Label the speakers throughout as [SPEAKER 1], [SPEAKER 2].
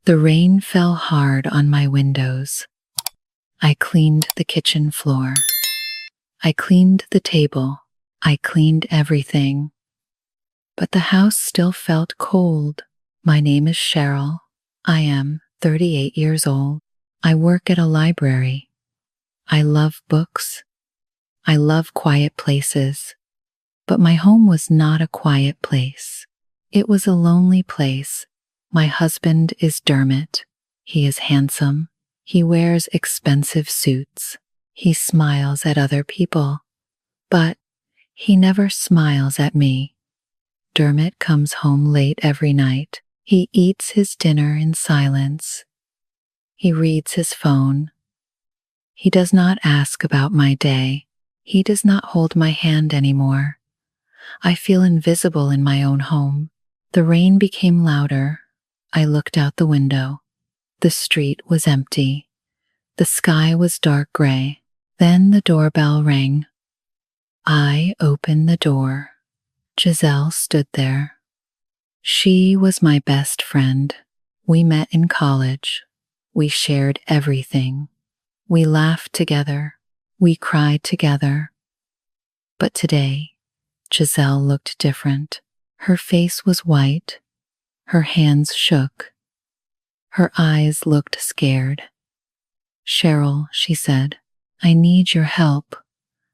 [SPEAKER 1] The rain fell hard on my windows. I cleaned the kitchen floor. I cleaned the table. I cleaned everything. But the house still felt cold. My name is Cheryl. I am 38 years old. I work at a library. I love books. I love quiet places. But my home was not a quiet place. It was a lonely place. My husband is Dermot. He is handsome. He wears expensive suits. He smiles at other people. But he never smiles at me. Dermot comes home late every night. He eats his dinner in silence. He reads his phone. He does not ask about my day. He does not hold my hand anymore. I feel invisible in my own home. The rain became louder. I looked out the window. The street was empty. The sky was dark gray. Then the doorbell rang. I opened the door. Giselle stood there. She was my best friend. We met in college. We shared everything. We laughed together. We cried together. But today, Giselle looked different. Her face was white. Her hands shook. Her eyes looked scared. Cheryl, she said, I need your help.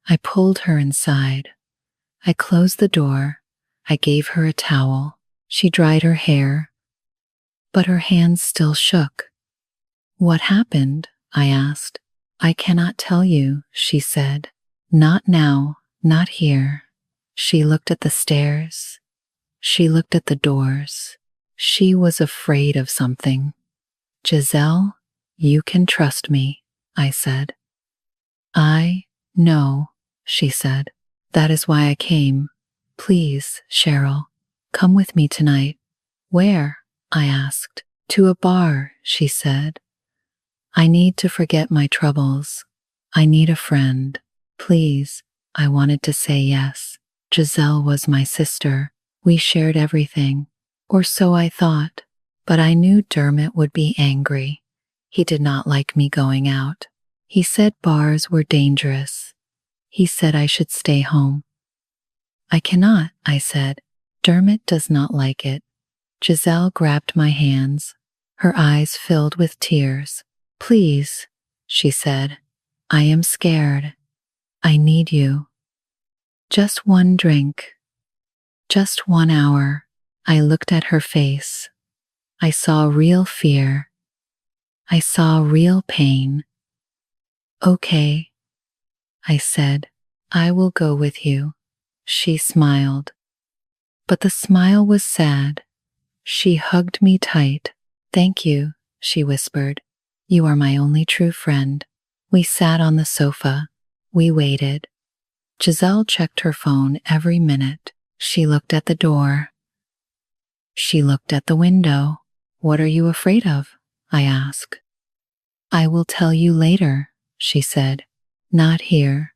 [SPEAKER 1] I pulled her inside. I closed the door. I gave her a towel. She dried her hair, but her hands still shook. What happened? I asked. I cannot tell you, she said. Not now, not here. She looked at the stairs. She looked at the doors. She was afraid of something. Giselle, you can trust me, I said. I know, she said. That is why I came. Please, Cheryl, come with me tonight. Where? I asked. To a bar, she said. I need to forget my troubles. I need a friend. Please. I wanted to say yes. Giselle was my sister. We shared everything. Or so I thought. But I knew Dermot would be angry. He did not like me going out. He said bars were dangerous. He said I should stay home. I cannot, I said. Dermot does not like it. Giselle grabbed my hands. Her eyes filled with tears. Please, she said. I am scared. I need you. Just one drink. Just 1 hour. I looked at her face. I saw real fear. I saw real pain. Okay, I said. I will go with you. She smiled. But the smile was sad. She hugged me tight. Thank you, she whispered. You are my only true friend. We sat on the sofa. We waited. Giselle checked her phone every minute. She looked at the door. She looked at the window. What are you afraid of? I asked. I will tell you later, she said. Not here.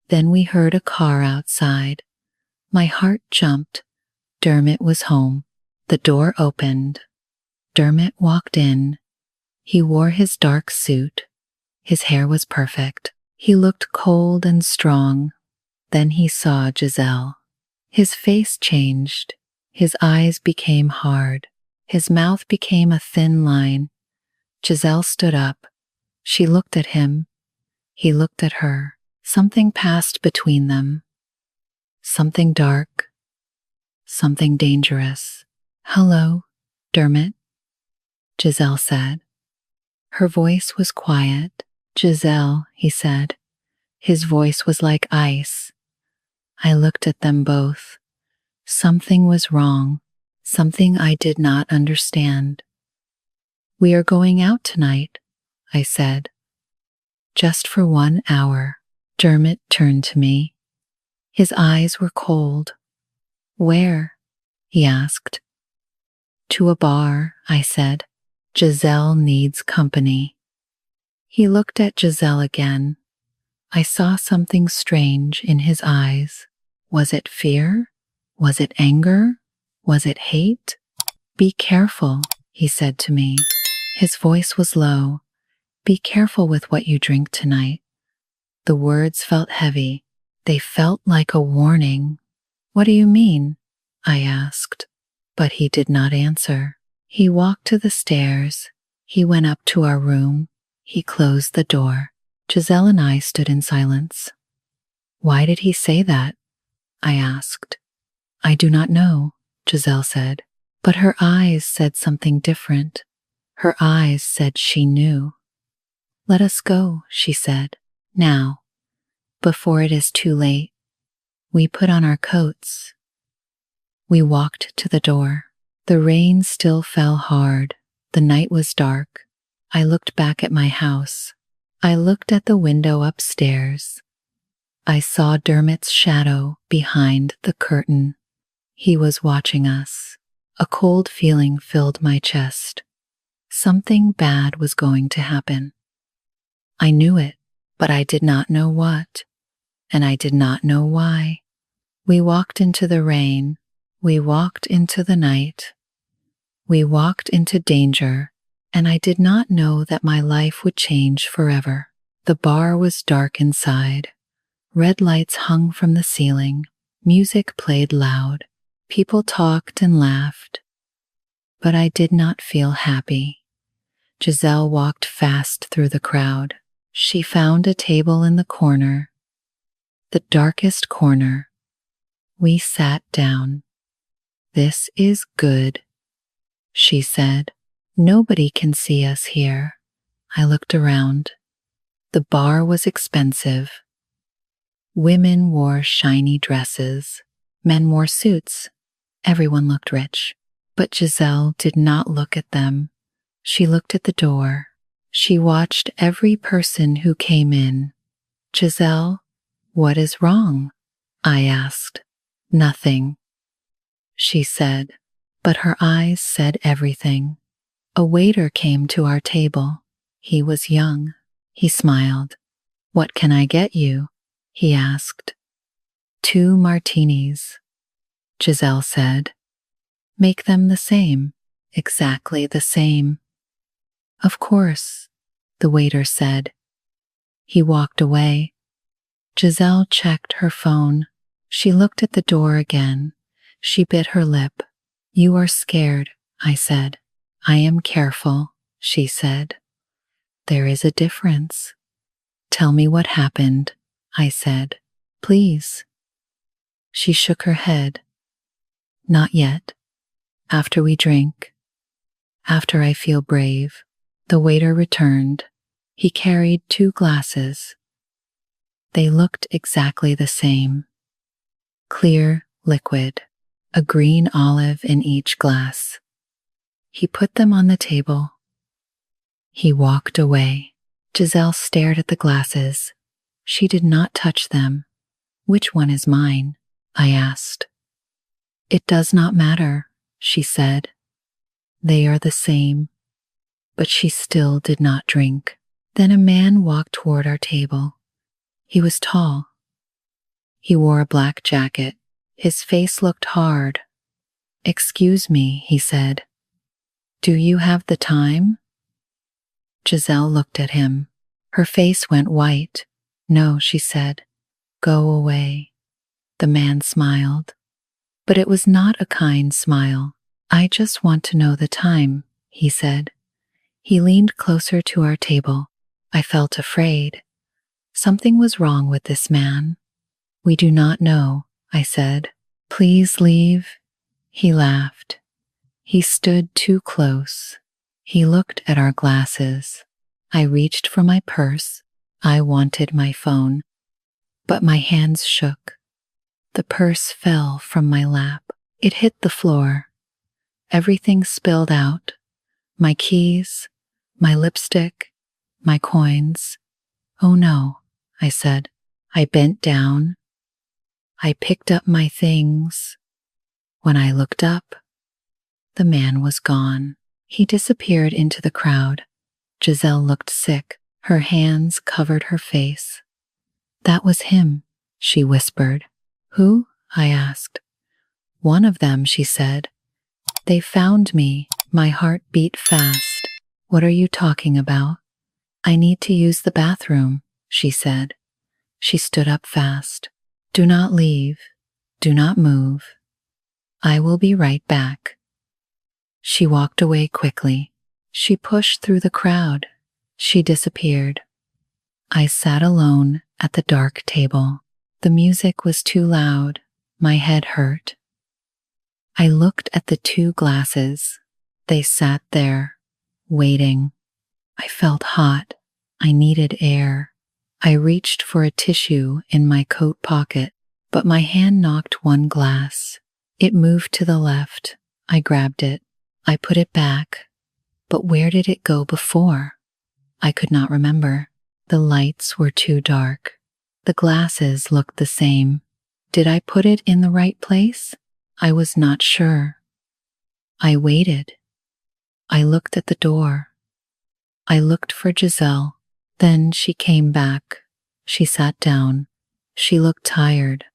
[SPEAKER 1] Then we heard a car outside. My heart jumped. Dermot was home. The door opened. Dermot walked in. He wore his dark suit. His hair was perfect. He looked cold and strong. Then he saw Giselle. His face changed. His eyes became hard. His mouth became a thin line. Giselle stood up. She looked at him. He looked at her. Something passed between them. Something dark. Something dangerous. Hello, Dermot, Giselle said. Her voice was quiet. Giselle, he said. His voice was like ice. I looked at them both. Something was wrong. Something I did not understand. We are going out tonight, I said. Just for 1 hour. Dermot turned to me. His eyes were cold. Where? He asked. To a bar, I said. Giselle needs company. He looked at Giselle again. I saw something strange in his eyes. Was it fear? Was it anger? Was it hate? Be careful, he said to me. His voice was low. Be careful with what you drink tonight. The words felt heavy. They felt like a warning. What do you mean? I asked. But he did not answer. He walked to the stairs. He went up to our room. He closed the door. Giselle and I stood in silence. Why did he say that? I asked. I do not know, Giselle said. But her eyes said something different. Her eyes said she knew. Let us go, she said. Now, before it is too late. We put on our coats. We walked to the door. The rain still fell hard. The night was dark. I looked back at my house. I looked at the window upstairs. I saw Dermot's shadow behind the curtain. He was watching us. A cold feeling filled my chest. Something bad was going to happen. I knew it, but I did not know what, and I did not know why. We walked into the rain. We walked into the night. We walked into danger, and I did not know that my life would change forever. The bar was dark inside. Red lights hung from the ceiling. Music played loud. People talked and laughed. But I did not feel happy. Giselle walked fast through the crowd. She found a table in the corner, the darkest corner. We sat down. This is good, she said. Nobody can see us here. I looked around. The bar was expensive. Women wore shiny dresses. Men wore suits. Everyone looked rich. But Giselle did not look at them. She looked at the door. She watched every person who came in. Giselle, what is wrong? I asked. Nothing, she said, but her eyes said everything. A waiter came to our table. He was young. He smiled. What can I get you? He asked. 2 martinis, Giselle said. Make them the same, exactly the same. Of course, the waiter said. He walked away. Giselle checked her phone. She looked at the door again. She bit her lip. You are scared, I said. I am careful, she said. There is a difference. Tell me what happened, I said. Please. She shook her head. Not yet. After we drink. After I feel brave. The waiter returned. He carried 2 glasses. They looked exactly the same. Clear liquid, a green olive in each glass. He put them on the table. He walked away. Giselle stared at the glasses. She did not touch them. Which one is mine? I asked. It does not matter, she said. They are the same. But she still did not drink. Then a man walked toward our table. He was tall. He wore a black jacket. His face looked hard. Excuse me, he said. Do you have the time? Giselle looked at him. Her face went white. No, she said. Go away. The man smiled. But it was not a kind smile. I just want to know the time, he said. He leaned closer to our table. I felt afraid. Something was wrong with this man. We do not know, I said. Please leave. He laughed. He stood too close. He looked at our glasses. I reached for my purse. I wanted my phone. But my hands shook. The purse fell from my lap. It hit the floor. Everything spilled out. My keys, my lipstick, my coins. Oh no, I said. I bent down. I picked up my things. When I looked up, the man was gone. He disappeared into the crowd. Giselle looked sick. Her hands covered her face. That was him, she whispered. Who? I asked. One of them, she said. They found me. My heart beat fast. What are you talking about? I need to use the bathroom, she said. She stood up fast. Do not leave. Do not move. I will be right back. She walked away quickly. She pushed through the crowd. She disappeared. I sat alone at the dark table. The music was too loud. My head hurt. I looked at the 2 glasses. They sat there, waiting. I felt hot. I needed air. I reached for a tissue in my coat pocket, but my hand knocked one glass. It moved to the left. I grabbed it. I put it back. But where did it go before? I could not remember. The lights were too dark. The glasses looked the same. Did I put it in the right place? I was not sure. I waited. I looked at the door. I looked for Giselle. Then she came back. She sat down. She looked tired.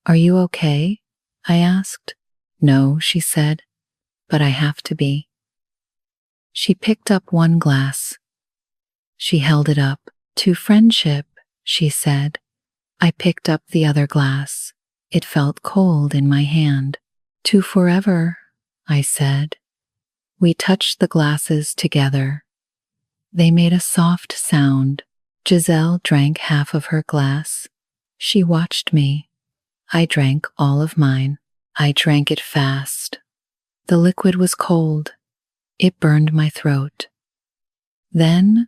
[SPEAKER 1] Are you okay? I asked. No, she said, but I have to be. She picked up one glass. She held it up. To friendship, she said. I picked up the other glass. It felt cold in my hand. To forever, I said. We touched the glasses together. They made a soft sound. Giselle drank half of her glass. She watched me. I drank all of mine. I drank it fast. The liquid was cold. It burned my throat. Then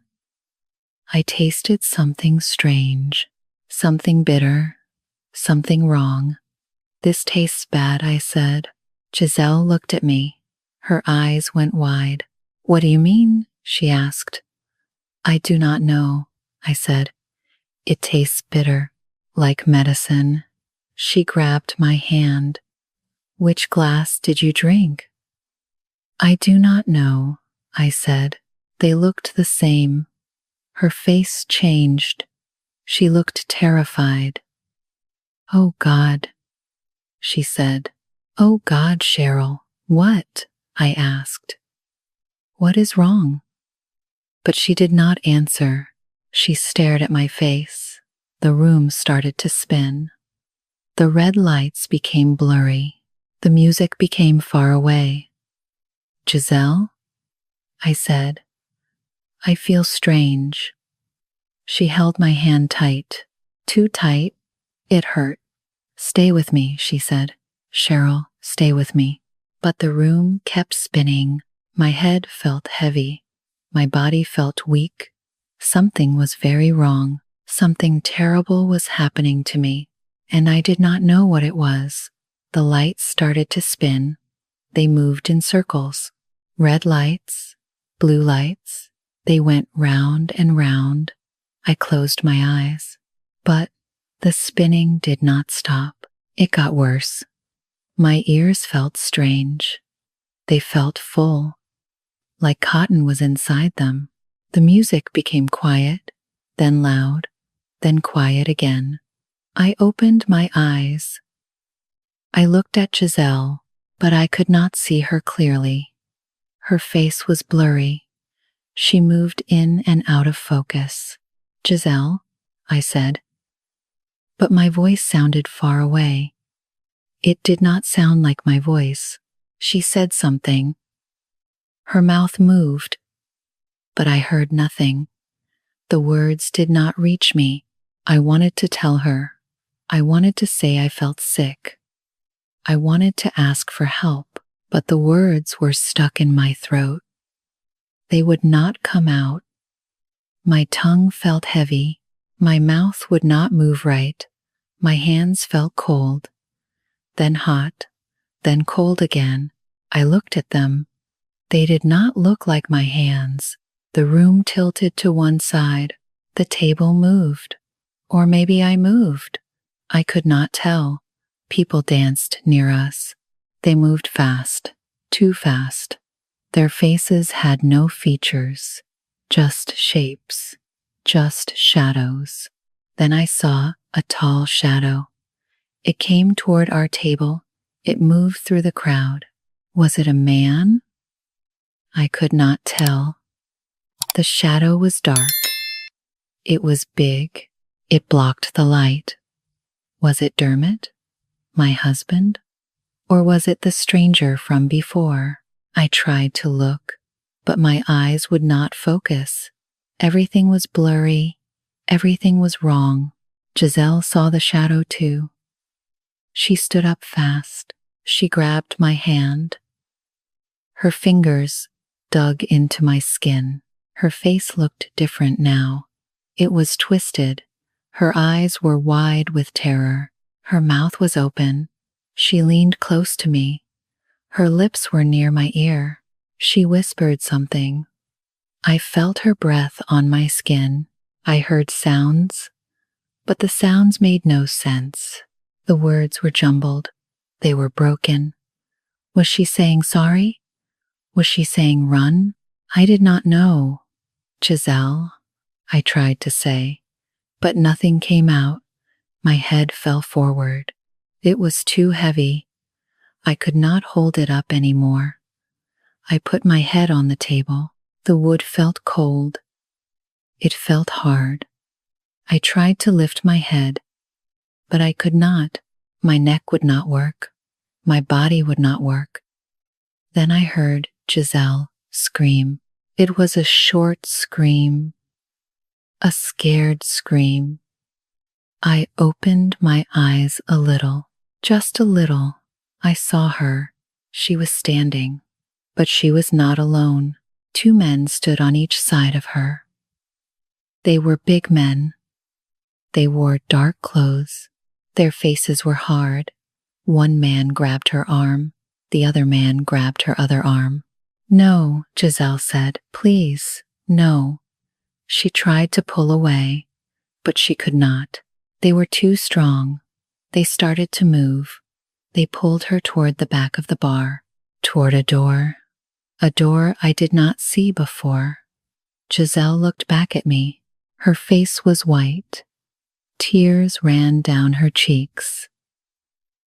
[SPEAKER 1] I tasted something strange, something bitter, something wrong. This tastes bad, I said. Giselle looked at me. Her eyes went wide. What do you mean? She asked. I do not know, I said. It tastes bitter, like medicine. She grabbed my hand. Which glass did you drink? I do not know, I said. They looked the same. Her face changed. She looked terrified. Oh God, she said. Oh God, Cheryl, what? I asked. What is wrong? But she did not answer. She stared at my face. The room started to spin. The red lights became blurry. The music became far away. Giselle? I said. I feel strange. She held my hand tight. Too tight. It hurt. Stay with me, she said. Cheryl, stay with me. But the room kept spinning. My head felt heavy. My body felt weak. Something was very wrong. Something terrible was happening to me, and I did not know what it was. The lights started to spin. They moved in circles. Red lights, blue lights. They went round and round. I closed my eyes. But the spinning did not stop. It got worse. My ears felt strange. They felt full, like cotton was inside them. The music became quiet, then loud, then quiet again. I opened my eyes. I looked at Giselle, but I could not see her clearly. Her face was blurry. She moved in and out of focus. Giselle, I said. But my voice sounded far away. It did not sound like my voice. She said something. Her mouth moved, but I heard nothing. The words did not reach me. I wanted to tell her. I wanted to say I felt sick. I wanted to ask for help, but the words were stuck in my throat. They would not come out. My tongue felt heavy. My mouth would not move right. My hands felt cold, then hot, then cold again. I looked at them. They did not look like my hands. The room tilted to one side. The table moved. Or maybe I moved. I could not tell. People danced near us. They moved fast, too fast. Their faces had no features, just shapes, just shadows. Then I saw a tall shadow. It came toward our table. It moved through the crowd. Was it a man? I could not tell. The shadow was dark. It was big. It blocked the light. Was it Dermot, my husband? Or was it the stranger from before? I tried to look, but my eyes would not focus. Everything was blurry. Everything was wrong. Giselle saw the shadow too. She stood up fast. She grabbed my hand. Her fingers dug into my skin. Her face looked different now. It was twisted. Her eyes were wide with terror. Her mouth was open. She leaned close to me. Her lips were near my ear. She whispered something. I felt her breath on my skin. I heard sounds, but the sounds made no sense. The words were jumbled. They were broken. Was she saying sorry? Was she saying run? I did not know. Giselle, I tried to say, but nothing came out. My head fell forward. It was too heavy. I could not hold it up anymore. I put my head on the table. The wood felt cold. It felt hard. I tried to lift my head, but I could not. My neck would not work. My body would not work. Then I heard Giselle scream. It was a short scream, a scared scream. I opened my eyes a little, just a little. I saw her. She was standing, but she was not alone. 2 men stood on each side of her. They were big men. They wore dark clothes. Their faces were hard. One man grabbed her arm. The other man grabbed her other arm. No, Giselle said, please, no. She tried to pull away, but she could not. They were too strong. They started to move. They pulled her toward the back of the bar, toward a door I did not see before. Giselle looked back at me. Her face was white. Tears ran down her cheeks.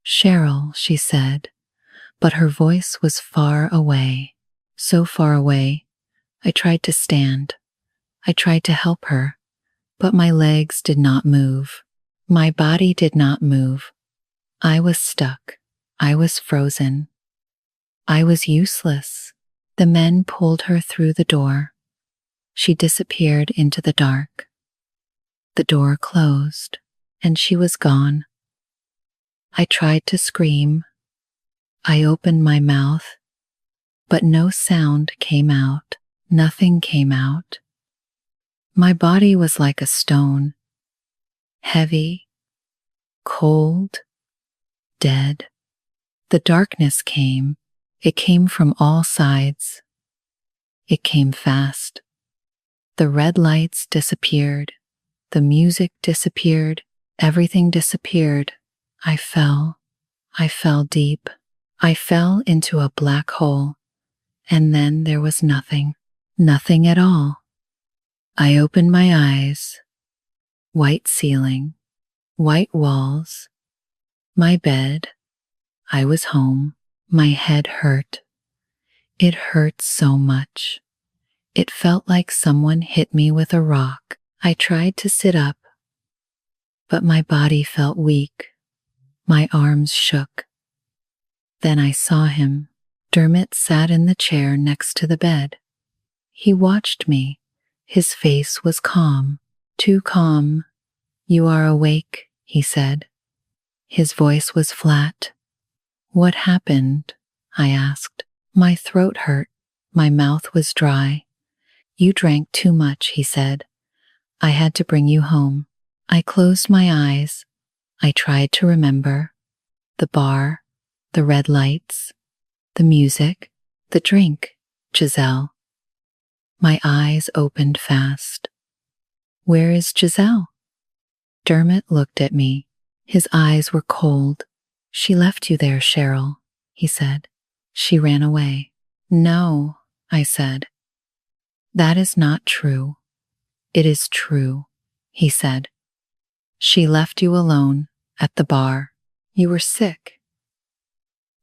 [SPEAKER 1] Cheryl, she said, but her voice was far away, so far away. I tried to stand. I tried to help her, but my legs did not move. My body did not move. I was stuck. I was frozen. I was useless. The men pulled her through the door. She disappeared into the dark. The door closed, and she was gone. I tried to scream. I opened my mouth, but no sound came out. Nothing came out. My body was like a stone, heavy, cold, dead. The darkness came. It came from all sides. It came fast. The red lights disappeared. The music disappeared. Everything disappeared. I fell deep. I fell into a black hole, and then there was nothing. Nothing at all. I opened my eyes. White ceiling, white walls, my bed. I was home. My head hurt. It hurt so much. It felt like someone hit me with a rock. I tried to sit up, but my body felt weak. My arms shook. Then I saw him. Dermot sat in the chair next to the bed. He watched me. His face was calm, too calm. You are awake, he said. His voice was flat. What happened? I asked. My throat hurt. My mouth was dry. You drank too much, he said. I had to bring you home. I closed my eyes. I tried to remember. The bar, the red lights, the music, the drink, Giselle. My eyes opened fast. Where is Giselle? Dermot looked at me. His eyes were cold. She left you there, Cheryl, he said. She ran away. No, I said. That is not true. It is true, he said. She left you alone at the bar. You were sick.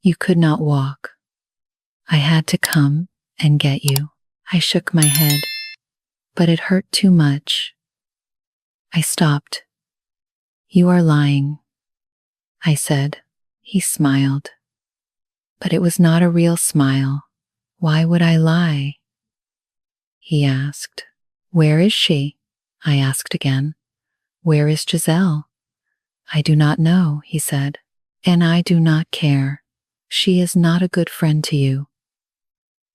[SPEAKER 1] You could not walk. I had to come and get you. I shook my head, but it hurt too much. I stopped. You are lying, I said. He smiled. But it was not a real smile. Why would I lie? He asked. Where is she? I asked again. Where is Giselle? I do not know, he said. And I do not care. She is not a good friend to you.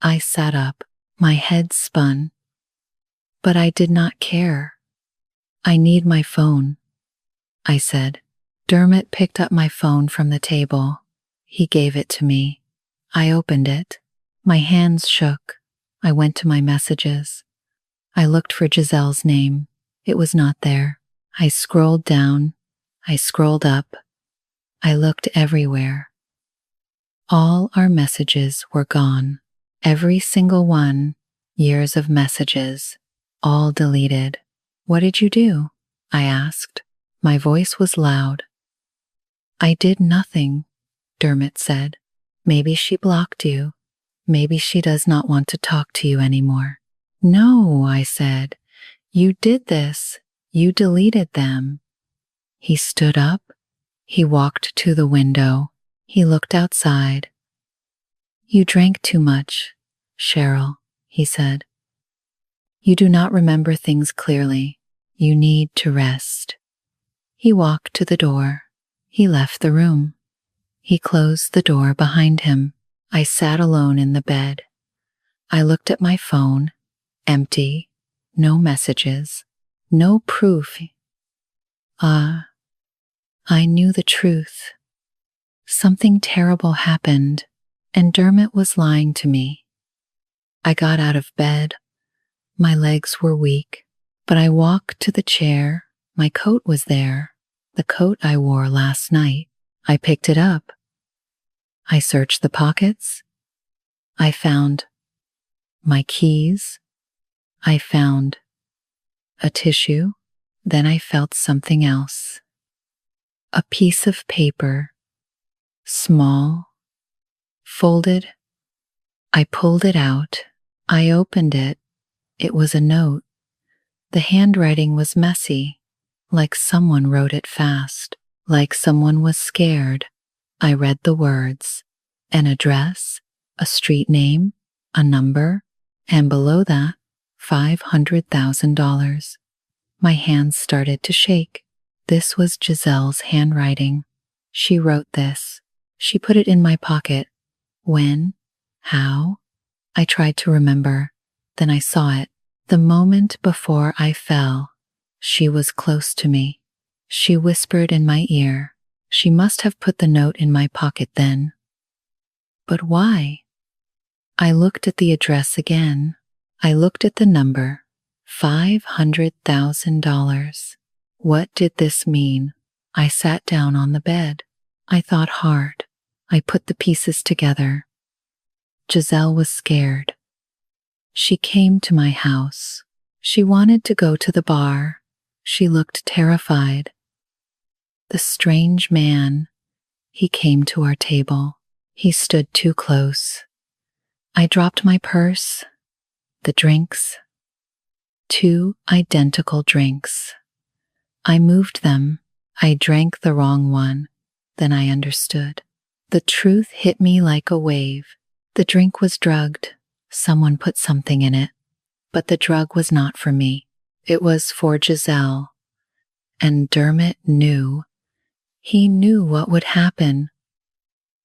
[SPEAKER 1] I sat up. My head spun. But I did not care. I need my phone, I said. Dermot picked up my phone from the table. He gave it to me. I opened it. My hands shook. I went to my messages. I looked for Giselle's name. It was not there. I scrolled down. I scrolled up. I looked everywhere. All our messages were gone. Every single one. Years of messages. All deleted. What did you do? I asked. My voice was loud. I did nothing, Dermot said. Maybe she blocked you. Maybe she does not want to talk to you anymore. No, I said. You did this. You deleted them. He stood up. He walked to the window. He looked outside. You drank too much, Cheryl, he said. You do not remember things clearly. You need to rest. He walked to the door. He left the room. He closed the door behind him. I sat alone in the bed. I looked at my phone. Empty. No messages. No proof. I knew the truth. Something terrible happened, and Dermot was lying to me. I got out of bed. My legs were weak, but I walked to the chair. My coat was there, the coat I wore last night. I picked it up. I searched the pockets. I found my keys. I found a tissue. Then I felt something else. A piece of paper, small, folded. I pulled it out. I opened it. It was a note. The handwriting was messy, like someone wrote it fast, like someone was scared. I read the words, an address, a street name, a number, and below that, $500,000. My hands started to shake. This was Giselle's handwriting. She wrote this. She put it in my pocket. When? How? I tried to remember. Then I saw it. The moment before I fell, she was close to me. She whispered in my ear. She must have put the note in my pocket then. But why? I looked at the address again. I looked at the number. $500,000. What did this mean? I sat down on the bed. I thought hard. I put the pieces together. Giselle was scared. She came to my house. She wanted to go to the bar. She looked terrified. The strange man, he came to our table. He stood too close. I dropped my purse, the drinks, 2 identical drinks. I moved them. I drank the wrong one. Then I understood. The truth hit me like a wave. The drink was drugged. Someone put something in it. But the drug was not for me. It was for Giselle. And Dermot knew. He knew what would happen.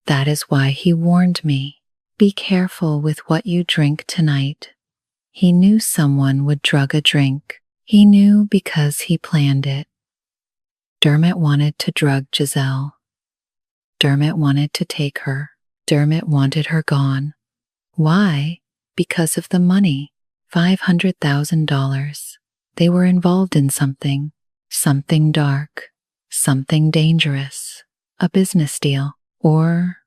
[SPEAKER 1] That is why he warned me. Be careful with what you drink tonight. He knew someone would drug a drink. He knew because he planned it. Dermot wanted to drug Giselle. Dermot wanted to take her. Dermot wanted her gone. Why? Because of the money. $500,000. They were involved in something. Something dark. Something dangerous. A business deal. Or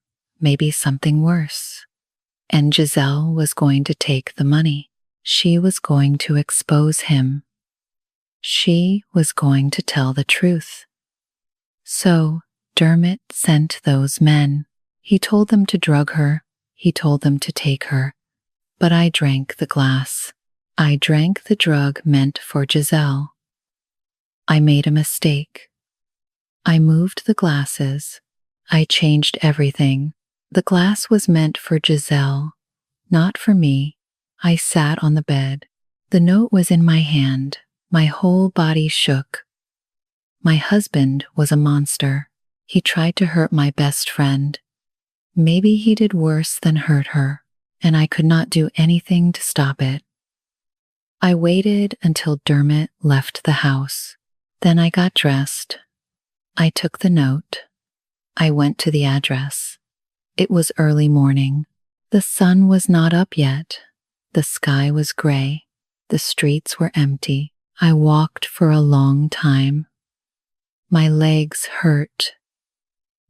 [SPEAKER 1] maybe something worse. And Giselle was going to take the money. She was going to expose him. She was going to tell the truth. So Dermot sent those men. He told them to drug her. He told them to take her, but I drank the glass. I drank the drug meant for Giselle. I made a mistake. I moved the glasses. I changed everything. The glass was meant for Giselle, not for me. I sat on the bed. The note was in my hand. My whole body shook. My husband was a monster. He tried to hurt my best friend. Maybe he did worse than hurt her, and I could not do anything to stop it. I waited until Dermot left the house. Then I got dressed. I took the note. I went to the address. It was early morning. The sun was not up yet. The sky was gray. The streets were empty. I walked for a long time. My legs hurt.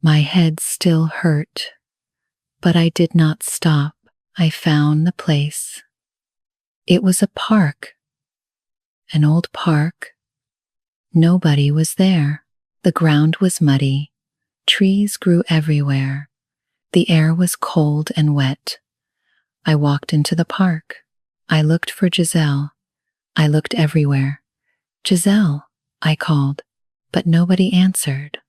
[SPEAKER 1] My head still hurt. But I did not stop. I found the place. It was a park. An old park. Nobody was there. The ground was muddy. Trees grew everywhere. The air was cold and wet. I walked into the park. I looked for Giselle. I looked everywhere. Giselle, I called, but nobody answered.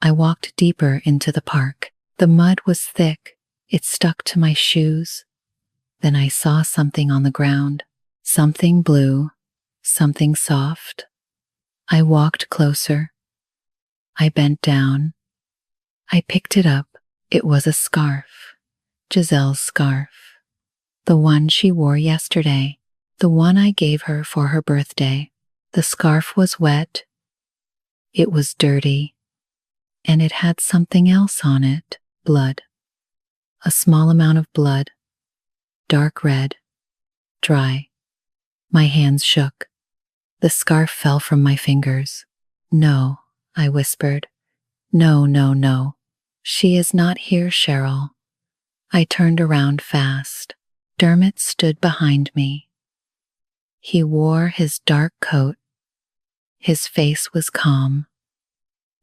[SPEAKER 1] I walked deeper into the park. The mud was thick. It stuck to my shoes. Then I saw something on the ground. Something blue. Something soft. I walked closer. I bent down. I picked it up. It was a scarf. Giselle's scarf. The one she wore yesterday. The one I gave her for her birthday. The scarf was wet. It was dirty. And it had something else on it. Blood. A small amount of blood. Dark red. Dry. My hands shook. The scarf fell from my fingers. No, I whispered. No, no, no. She is not here, Cheryl. I turned around fast. Dermot stood behind me. He wore his dark coat. His face was calm.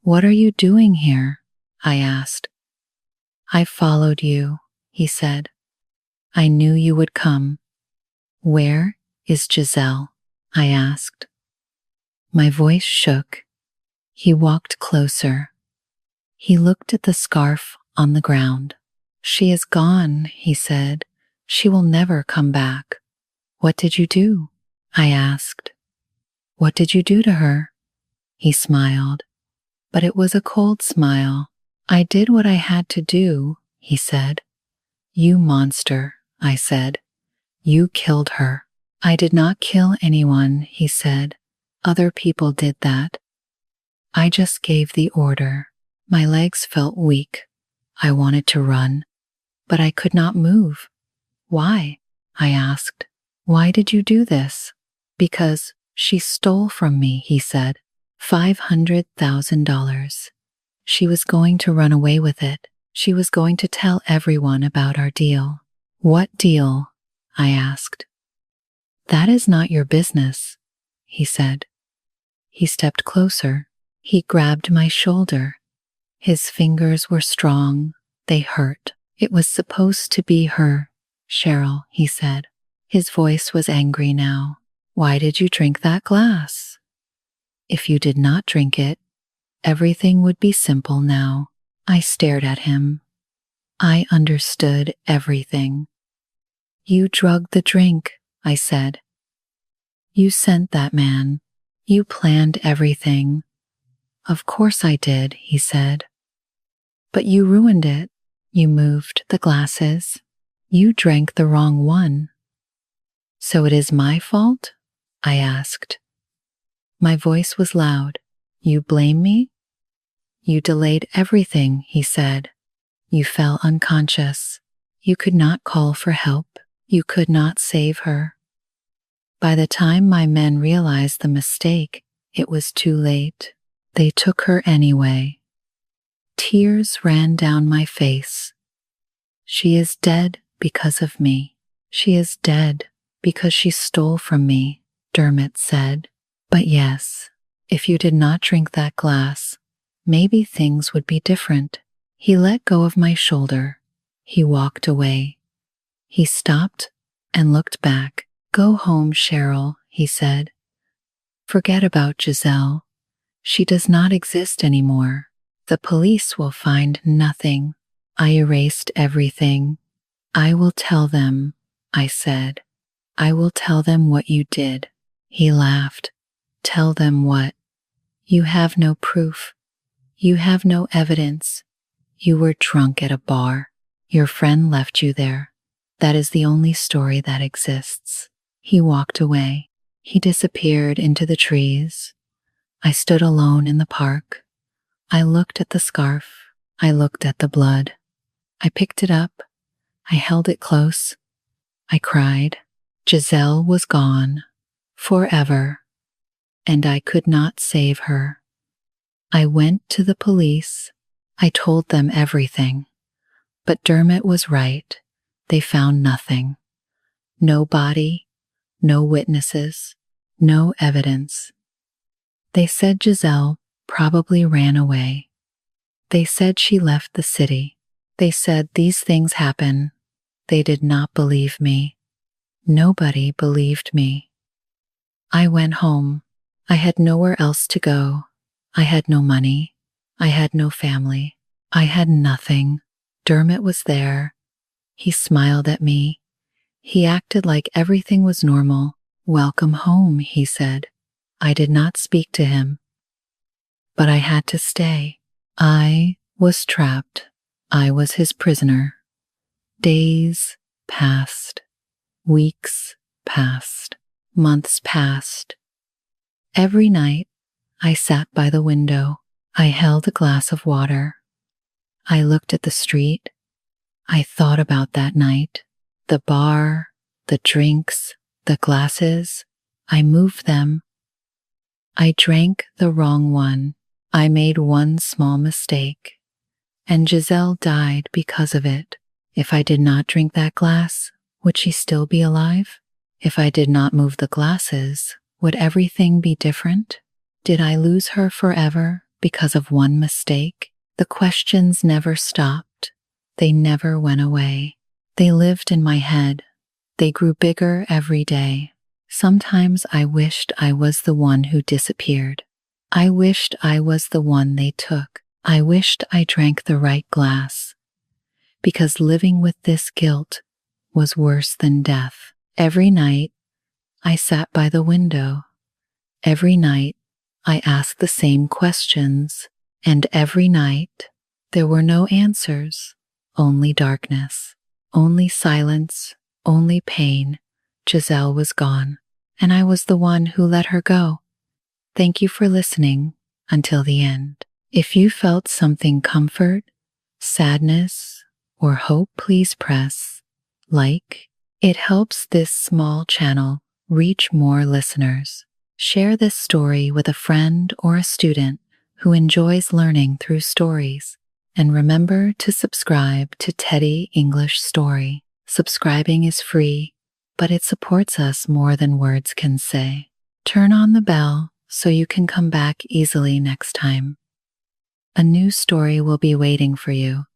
[SPEAKER 1] What are you doing here? I asked. I followed you, he said. I knew you would come. Where is Giselle? I asked. My voice shook. He walked closer. He looked at the scarf on the ground. She is gone, he said. She will never come back. What did you do? I asked. What did you do to her? He smiled, but it was a cold smile. I did what I had to do, he said. You monster, I said. You killed her. I did not kill anyone, he said. Other people did that. I just gave the order. My legs felt weak. I wanted to run, but I could not move. Why? I asked. Why did you do this? Because she stole from me, he said. $500,000. She was going to run away with it. She was going to tell everyone about our deal. What deal? I asked. That is not your business, he said. He stepped closer. He grabbed my shoulder. His fingers were strong. They hurt. It was supposed to be her, Cheryl, he said. His voice was angry now. Why did you drink that glass? If you did not drink it, everything would be simple now. I stared at him. I understood everything. You drugged the drink, I said. You sent that man. You planned everything. Of course I did, he said. But you ruined it. You moved the glasses. You drank the wrong one. So it is my fault? I asked. My voice was loud. You blame me? You delayed everything, he said. You fell unconscious. You could not call for help. You could not save her. By the time my men realized the mistake, it was too late. They took her anyway. Tears ran down my face. She is dead because of me. She is dead because she stole from me, Dermot said. But yes, if you did not drink that glass, maybe things would be different. He let go of my shoulder. He walked away. He stopped and looked back. Go home, Cheryl, he said. Forget about Giselle. She does not exist anymore. The police will find nothing. I erased everything. I will tell them, I said. I will tell them what you did. He laughed. Tell them what? You have no proof. You have no evidence. You were drunk at a bar. Your friend left you there. That is the only story that exists. He walked away. He disappeared into the trees. I stood alone in the park. I looked at the scarf. I looked at the blood. I picked it up. I held it close. I cried. Giselle was gone. Forever. And I could not save her. I went to the police. I told them everything. But Dermot was right. They found nothing. No body, no witnesses, no evidence. They said Giselle probably ran away. They said she left the city. They said these things happen. They did not believe me. Nobody believed me. I went home. I had nowhere else to go. I had no money. I had no family. I had nothing. Dermot was there. He smiled at me. He acted like everything was normal. Welcome home, he said. I did not speak to him. But I had to stay. I was trapped. I was his prisoner. Days passed. Weeks passed. Months passed. Every night, I sat by the window. I held a glass of water. I looked at the street. I thought about that night. The bar, the drinks, the glasses. I moved them. I drank the wrong one. I made one small mistake. And Giselle died because of it. If I did not drink that glass, would she still be alive? If I did not move the glasses, would everything be different? Did I lose her forever because of one mistake? The questions never stopped. They never went away. They lived in my head. They grew bigger every day. Sometimes I wished I was the one who disappeared. I wished I was the one they took. I wished I drank the right glass. Because living with this guilt was worse than death. Every night, I sat by the window. Every night, I asked the same questions. And every night, there were no answers. Only darkness, only silence, only pain. Giselle was gone, and I was the one who let her go. Thank you for listening until the end. If you felt something comfort, sadness, or hope, please press like. It helps this small channel reach more listeners. Share this story with a friend or a student who enjoys learning through stories. And remember to subscribe to Teddy English Story. Subscribing is free, but it supports us more than words can say. Turn on the bell so you can come back easily next time. A new story will be waiting for you.